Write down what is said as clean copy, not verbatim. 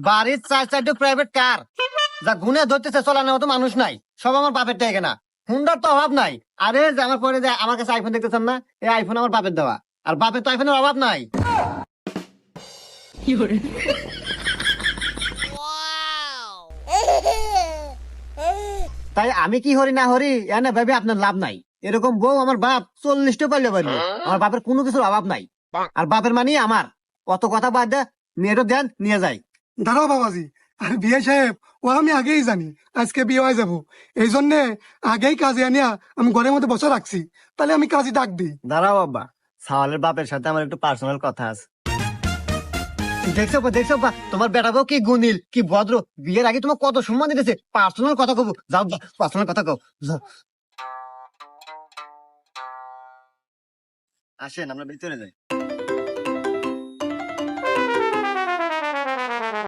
বাড়ির 4-4টা private car, যা গুনে ধরতেছে চলানোর মতো মানুষ নাই, সব আমার বাপের টাকা না। হুন্ডার তো অভাব নাই। আরে যে আমার পরে যে আমার কাছে আইফোন দেখতেছেন না, এই আইফোন আমার বাপের দেওয়া। আর বাপের তো আইফোনের অভাব নাই। তাই আমি কি হরি না হরি এনে ভাবে আপনার লাভ নাই। এরকম বউ আমার বাপ 40টা পাইলে পারলো। আমার বাপের কোনো কিছুর অভাব নাই। আর বাপের মানে আমার। অত কথা বাদ দে, মেয়েটা দেন নিয়ে যাই। দাঁড়াও বাবাজি, আর বিয়ে সাহেব ও আমি আগেই জানি আজকে বিয়ে হয়ে যাবো, এই জন্যে আগেই কাজে আনিয়া আমি ঘরের মধ্যে বসে রাখছি। তাহলে আমি কাজে ডাক দিই। দাঁড়াও বাবা, সাওয়ালের বাপের সাথে আমার একটু পার্সোনাল কথা আছে। দেখছো বা তোমার বেটা বউ কি গুণিল কি ভদ্র, বিয়ের আগে তোমার কত সম্মান দিতেছে। পার্সোনাল কথা কব, যাও পার্সোনাল কথা কও যাও। আসেন আমরা ভিতরে যাই।